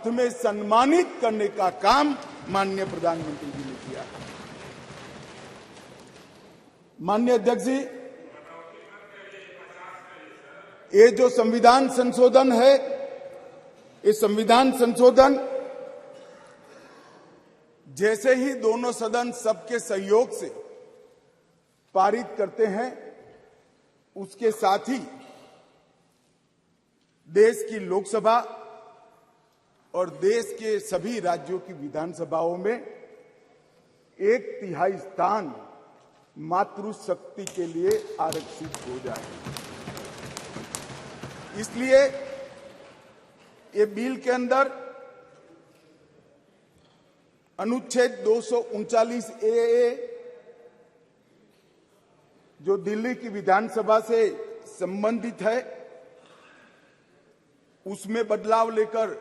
में सम्मानित करने का काम माननीय प्रधानमंत्री जी ने किया। माननीय अध्यक्ष जी, ये जो संविधान संशोधन है, ये संविधान संशोधन जैसे ही दोनों सदन सबके सहयोग से पारित करते हैं, उसके साथ ही देश की लोकसभा और देश के सभी राज्यों की विधानसभाओं में 1/3 स्थान मातृशक्ति के लिए आरक्षित हो जाए। इसलिए ये बिल के अंदर अनुच्छेद 239 ए जो दिल्ली की विधानसभा से संबंधित है, उसमें बदलाव लेकर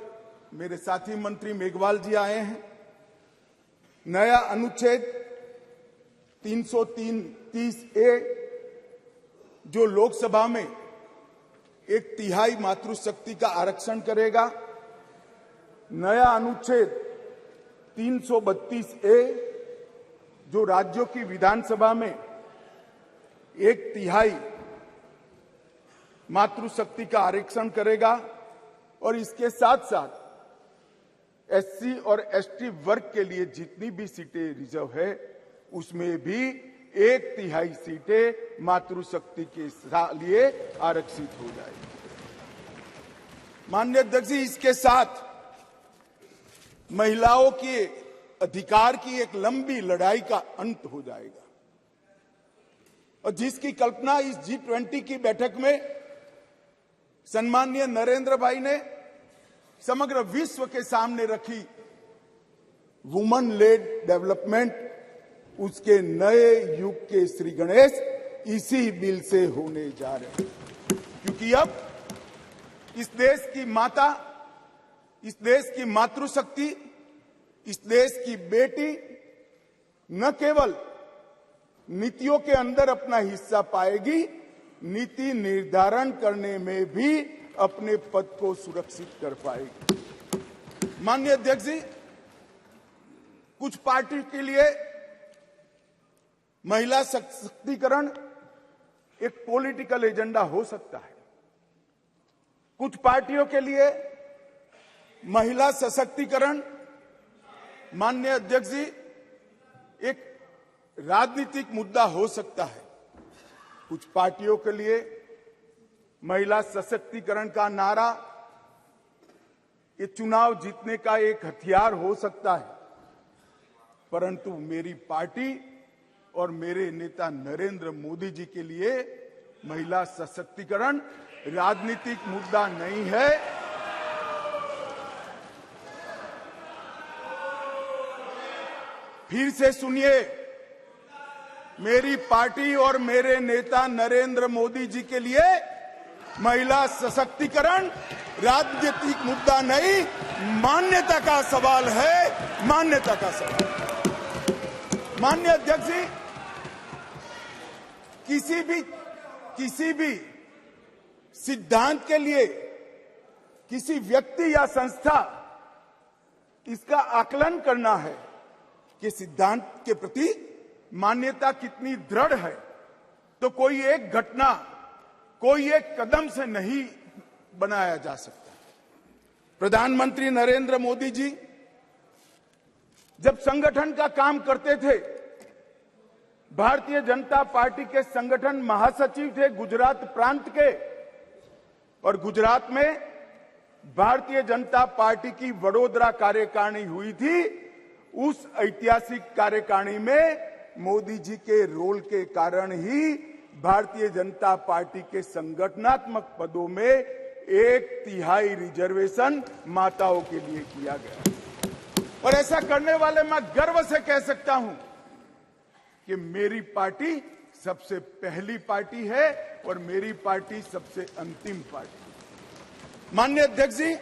मेरे साथी मंत्री मेघवाल जी आए हैं। नया अनुच्छेद 330 ए जो लोकसभा में 1/3 मातृशक्ति का आरक्षण करेगा। नया अनुच्छेद 332 ए जो राज्यों की विधानसभा में 1/3 मातृशक्ति का आरक्षण करेगा। और इसके साथ साथ एससी और एसटी वर्ग के लिए जितनी भी सीटें रिजर्व है, उसमें भी 1/3 सीटें मातृशक्ति के लिए आरक्षित हो जाएगी। माननीय अध्यक्ष जी, इसके साथ महिलाओं के अधिकार की एक लंबी लड़ाई का अंत हो जाएगा, और जिसकी कल्पना इस G20 की बैठक में सम्माननीय नरेंद्र भाई ने समग्र विश्व के सामने रखी, वुमन लेड डेवलपमेंट, उसके नए युग के श्री गणेश इसी बिल से होने जा रहे हैं। क्योंकि अब इस देश की माता, इस देश की मातृशक्ति, इस देश की बेटी न केवल नीतियों के अंदर अपना हिस्सा पाएगी, नीति निर्धारण करने में भी अपने पद को सुरक्षित कर पाएगी। माननीय अध्यक्ष जी, कुछ पार्टी के लिए महिला सशक्तिकरण एक पॉलिटिकल एजेंडा हो सकता है। कुछ पार्टियों के लिए महिला सशक्तिकरण, माननीय अध्यक्ष जी, एक राजनीतिक मुद्दा हो सकता है। कुछ पार्टियों के लिए महिला सशक्तिकरण का नारा ये चुनाव जीतने का एक हथियार हो सकता है, परंतु मेरी पार्टी और मेरे नेता नरेंद्र मोदी जी के लिए महिला सशक्तिकरण राजनीतिक मुद्दा नहीं है। फिर से सुनिए, मेरी पार्टी और मेरे नेता नरेंद्र मोदी जी के लिए महिला सशक्तिकरण राजनीतिक मुद्दा नहीं, मान्यता का सवाल है, मान्यता का सवाल। माननीय अध्यक्ष जी, किसी भी सिद्धांत के लिए किसी व्यक्ति या संस्था इसका आकलन करना है कि सिद्धांत के प्रति मान्यता कितनी दृढ़ है, तो कोई एक घटना, कोई एक कदम से नहीं बनाया जा सकता। प्रधानमंत्री नरेंद्र मोदी जी जब संगठन का काम करते थे, भारतीय जनता पार्टी के संगठन महासचिव थे गुजरात प्रांत के, और गुजरात में भारतीय जनता पार्टी की वडोदरा कार्यकारिणी हुई थी। उस ऐतिहासिक कार्यकारिणी में मोदी जी के रोल के कारण ही भारतीय जनता पार्टी के संगठनात्मक पदों में 1/3 रिजर्वेशन माताओं के लिए किया गया। और ऐसा करने वाले मैं गर्व से कह सकता हूं कि मेरी पार्टी सबसे पहली पार्टी है और मेरी पार्टी सबसे अंतिम पार्टी है। माननीय अध्यक्ष जी,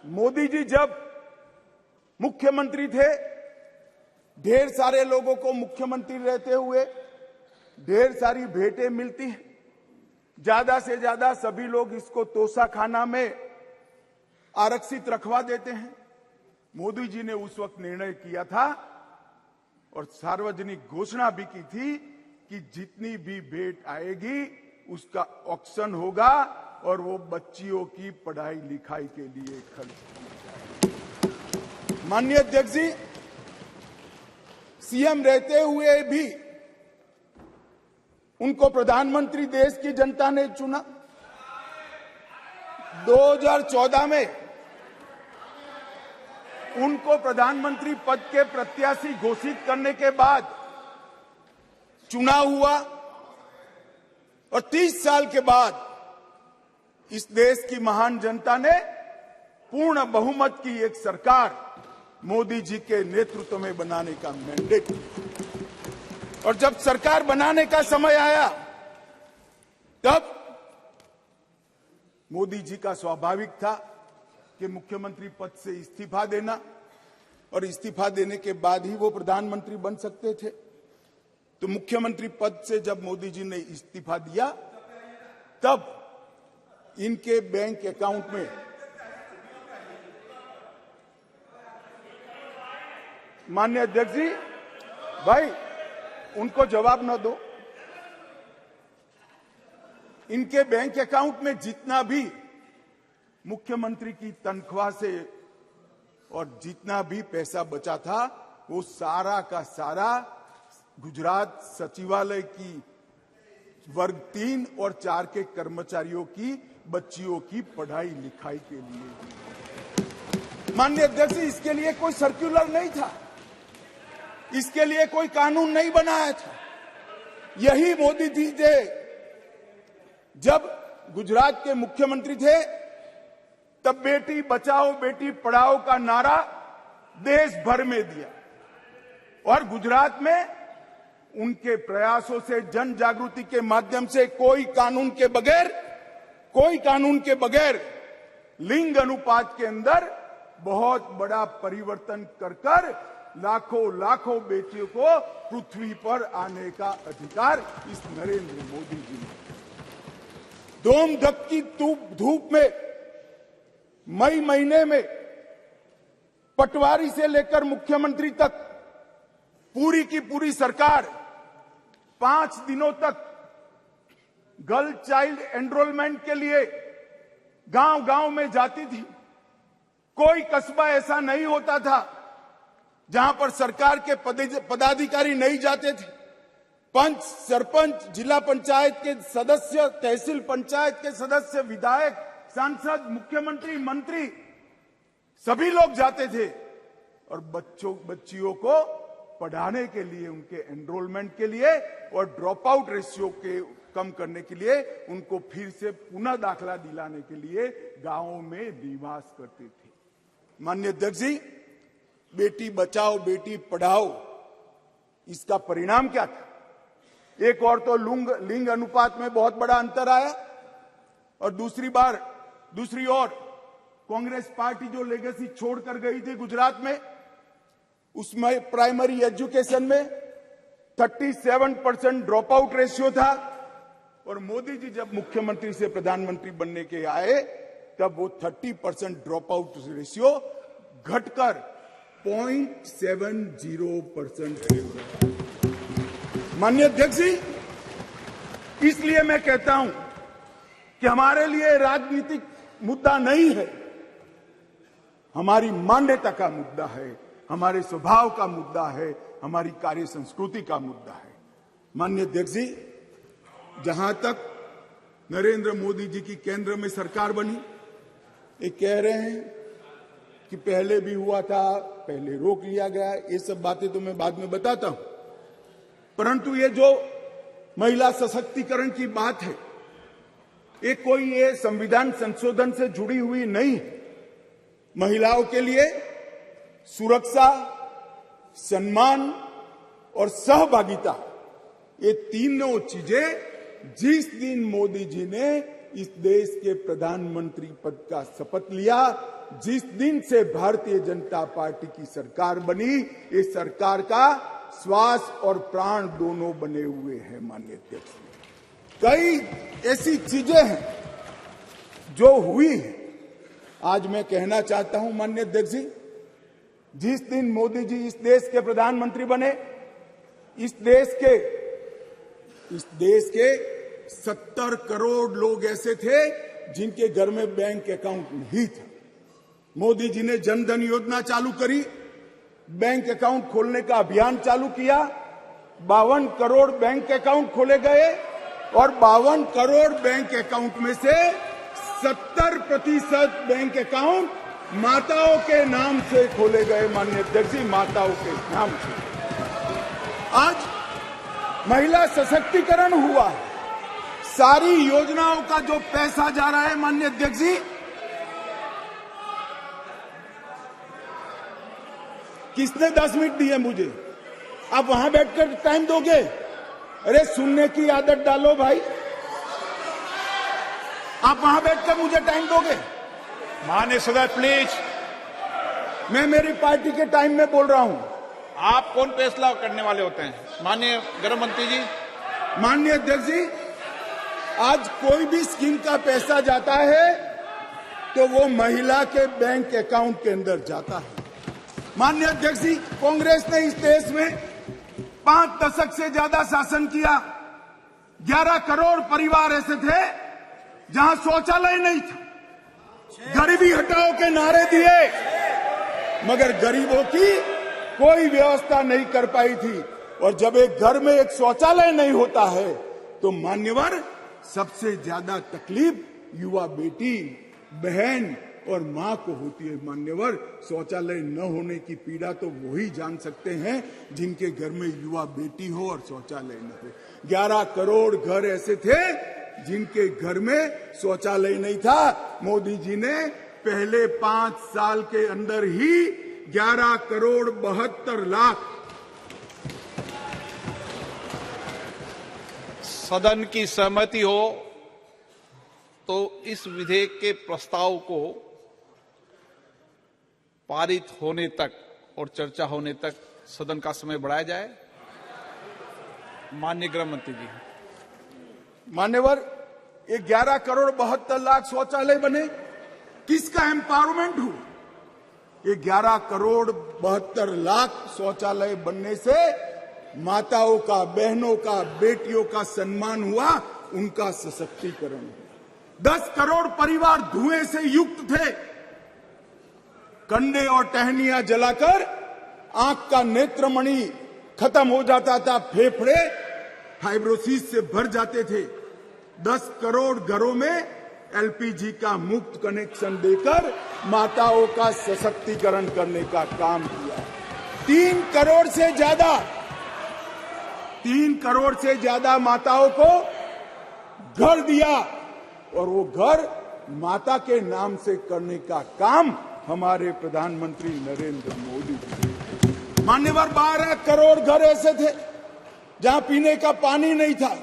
मोदी जी जब मुख्यमंत्री थे, ढेर सारे लोगों को मुख्यमंत्री रहते हुए ढेर सारी भेंटें मिलती हैं। ज्यादा से ज्यादा सभी लोग इसको तोशाखाना में आरक्षित रखवा देते हैं। मोदी जी ने उस वक्त निर्णय किया था और सार्वजनिक घोषणा भी की थी कि जितनी भी भेंट आएगी उसका ऑक्शन होगा और वो बच्चियों की पढ़ाई लिखाई के लिए खर्च की जाए। माननीय अध्यक्ष जी, सीएम रहते हुए भी उनको प्रधानमंत्री देश की जनता ने चुना। 2014 में उनको प्रधानमंत्री पद के प्रत्याशी घोषित करने के बाद चुनाव हुआ और 30 साल के बाद इस देश की महान जनता ने पूर्ण बहुमत की एक सरकार मोदी जी के नेतृत्व में बनाने का मैंडेट दिया। और जब सरकार बनाने का समय आया तब मोदी जी का स्वाभाविक था कि मुख्यमंत्री पद से इस्तीफा देना और इस्तीफा देने के बाद ही वो प्रधानमंत्री बन सकते थे। तो मुख्यमंत्री पद से जब मोदी जी ने इस्तीफा दिया तब इनके बैंक अकाउंट में माननीय अध्यक्ष जी, भाई उनको जवाब न दो। इनके बैंक अकाउंट में जितना भी मुख्यमंत्री की तनख्वाह से और जितना भी पैसा बचा था वो सारा का सारा गुजरात सचिवालय की वर्ग 3 और 4 के कर्मचारियों की बच्चियों की पढ़ाई लिखाई के लिए। माननीय अध्यक्ष, इसके लिए कोई सर्कुलर नहीं था, इसके लिए कोई कानून नहीं बनाया था। यही मोदी जी थे जब गुजरात के मुख्यमंत्री थे तब बेटी बचाओ बेटी पढ़ाओ का नारा देश भर में दिया और गुजरात में उनके प्रयासों से जन जागृति के माध्यम से कोई कानून के बगैर लिंग अनुपात के अंदर बहुत बड़ा परिवर्तन कर लाखों बेटियों को पृथ्वी पर आने का अधिकार इस नरेंद्र मोदी जी ने। धूम धक्की धूप में मई महीने में पटवारी से लेकर मुख्यमंत्री तक पूरी की पूरी सरकार 5 दिनों तक गर्ल चाइल्ड एनरोलमेंट के लिए गांव-गांव में जाती थी। कोई कस्बा ऐसा नहीं होता था जहां पर सरकार के पदाधिकारी नहीं जाते थे। पंच, सरपंच, जिला पंचायत के सदस्य, तहसील पंचायत के सदस्य, विधायक, सांसद, मुख्यमंत्री, मंत्री सभी लोग जाते थे और बच्चियों को पढ़ाने के लिए, उनके एनरोलमेंट के लिए और ड्रॉप आउट रेशियो के कम करने के लिए, उनको फिर से पुनः दाखला दिलाने के लिए गांवों में निवास करते थे। माननीय अध्यक्ष जी, बेटी बचाओ बेटी पढ़ाओ, इसका परिणाम क्या था? एक और तो लिंग अनुपात में बहुत बड़ा अंतर आया और दूसरी ओर कांग्रेस पार्टी जो लेगेसी छोड़कर गई थी गुजरात में, उसमें प्राइमरी एजुकेशन में 37% ड्रॉप आउट रेशियो था और मोदी जी जब मुख्यमंत्री से प्रधानमंत्री बनने के आए तब वो 30% ड्रॉप आउट रेशियो घटकर 0.70% माननीय अध्यक्ष जी, इसलिए मैं कहता हूं कि हमारे लिए राजनीतिक मुद्दा नहीं है, हमारी मान्यता का मुद्दा है, हमारे स्वभाव का मुद्दा है, हमारी कार्य संस्कृति का मुद्दा है। माननीय अध्यक्ष जी, जहां तक नरेंद्र मोदी जी की केंद्र में सरकार बनी, ये कह रहे हैं कि पहले भी हुआ था, पहले रोक लिया गया, ये सब बातें तो मैं बाद में बताता हूं। परंतु ये जो महिला सशक्तिकरण की बात है, ये संविधान संशोधन से जुड़ी हुई नहीं है। महिलाओं के लिए सुरक्षा, सम्मान और सहभागिता, ये तीनों चीजें जिस दिन मोदी जी ने इस देश के प्रधानमंत्री पद का शपथ लिया, जिस दिन से भारतीय जनता पार्टी की सरकार बनी, ये सरकार का श्वास और प्राण दोनों बने हुए हैं। माननीय अध्यक्ष, कई ऐसी चीजें हैं जो हुई है आज मैं कहना चाहता हूं माननीय अध्यक्ष जी, जिस दिन मोदी जी इस देश के प्रधानमंत्री बने, इस देश के 70 करोड़ लोग ऐसे थे जिनके घर में बैंक अकाउंट नहीं था। मोदी जी ने जनधन योजना चालू करी, बैंक अकाउंट खोलने का अभियान चालू किया, 52 करोड़ बैंक अकाउंट खोले गए और 52 करोड़ बैंक अकाउंट में से 70% बैंक अकाउंट माताओं के नाम से खोले गए। माननीय अध्यक्ष जी, माताओं के नाम से आज महिला सशक्तिकरण हुआ। सारी योजनाओं का जो पैसा जा रहा है माननीय अध्यक्ष जी, किसने 10 मिनट दिए मुझे? आप वहां बैठकर टाइम दोगे? अरे सुनने की आदत डालो भाई, आप वहां बैठकर मुझे टाइम दोगे? माननीय सदस्य प्लीज। मैं मेरी पार्टी के टाइम में बोल रहा हूं। आप कौन फैसला करने वाले होते हैं? माननीय गृह मंत्री जी। माननीय अध्यक्ष जी, आज कोई भी स्कीम का पैसा जाता है तो वो महिला के बैंक अकाउंट के अंदर जाता है। माननीय अध्यक्ष जी, कांग्रेस ने इस देश में 5 दशक से ज्यादा शासन किया। 11 करोड़ परिवार ऐसे थे जहां शौचालय नहीं था। गरीबी हटाओ के नारे दिए, मगर गरीबों की कोई व्यवस्था नहीं कर पाई थी। और जब एक घर में एक शौचालय नहीं होता है तो मान्यवर सबसे ज्यादा तकलीफ युवा बेटी, बहन और मां को होती है। मान्यवर, शौचालय न होने की पीड़ा तो वही जान सकते हैं जिनके घर में युवा बेटी हो और शौचालय न हो। 11 करोड़ घर ऐसे थे जिनके घर में शौचालय नहीं था। मोदी जी ने पहले 5 साल के अंदर ही 11 करोड़ 72 लाख। सदन की सहमति हो तो इस विधेयक के प्रस्ताव को पारित होने तक और चर्चा होने तक सदन का समय बढ़ाया जाए। माननीय गृह मंत्री जी। मान्यवर, ये 11 करोड़ 72 लाख शौचालय बने, किसका एम्पावरमेंट हुआ? ये 11 करोड़ 72 लाख शौचालय बनने से माताओं का, बहनों का, बेटियों का सम्मान हुआ, उनका सशक्तिकरण हुआ। 10 करोड़ परिवार धुएं से युक्त थे। कंडे और टहनियां जलाकर आंख का नेत्रमणि खत्म हो जाता था, फेफड़े फाइब्रोसिस से भर जाते थे। 10 करोड़ घरों में एलपीजी का मुफ्त कनेक्शन देकर माताओं का सशक्तिकरण करने का काम किया। 3 करोड़ से ज्यादा माताओं को घर दिया और वो घर माता के नाम से करने का काम हमारे प्रधानमंत्री नरेंद्र मोदी जी। मान्यवर, 12 करोड़ घर ऐसे थे जहां पीने का पानी नहीं था।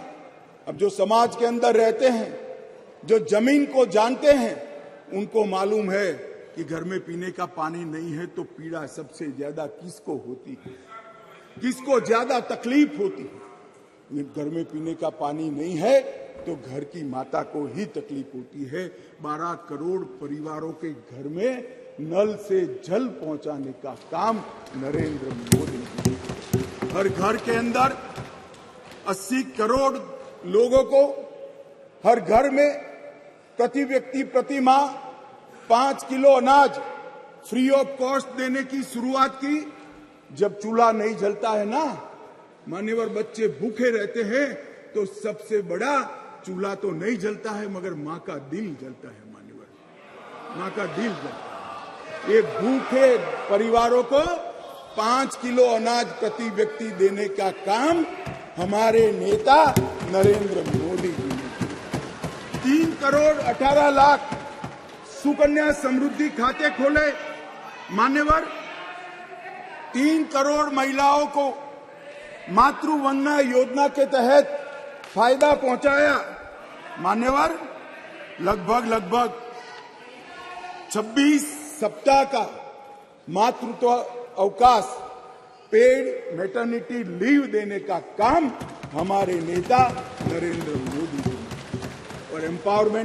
अब जो समाज के अंदर रहते हैं, जो जमीन को जानते हैं, उनको मालूम है कि घर में पीने का पानी नहीं है तो पीड़ा सबसे ज्यादा किसको होती है, किसको ज्यादा तकलीफ होती है। घर में पीने का पानी नहीं है तो घर की माता को ही तकलीफ होती है। 12 करोड़ परिवारों के घर में नल से जल पहुंचाने का काम नरेंद्र मोदी जी। हर घर के अंदर 80 करोड़ लोगों को हर घर में प्रति व्यक्ति प्रति माह 5 किलो अनाज फ्री ऑफ कॉस्ट देने की शुरुआत की। जब चूल्हा नहीं जलता है ना मान्यवर, बच्चे भूखे रहते हैं तो सबसे बड़ा चूल्हा तो नहीं जलता है मगर मां का दिल जलता है। मान्यवर, मां का दिल जलता है। ये भूखे परिवारों को 5 किलो अनाज प्रति व्यक्ति देने का काम हमारे नेता नरेंद्र मोदी जी ने किया। 3 करोड़ 18 लाख सुकन्या समृद्धि खाते खोले। मान्यवर, 3 करोड़ महिलाओं को मातृवंदना योजना के तहत फायदा पहुंचाया। मान्यवर, लगभग 26 सप्ताह का मातृत्व अवकाश, पेड मैटरनिटी लीव देने का काम हमारे नेता नरेंद्र मोदी जी ने। और एम्पावरमेंट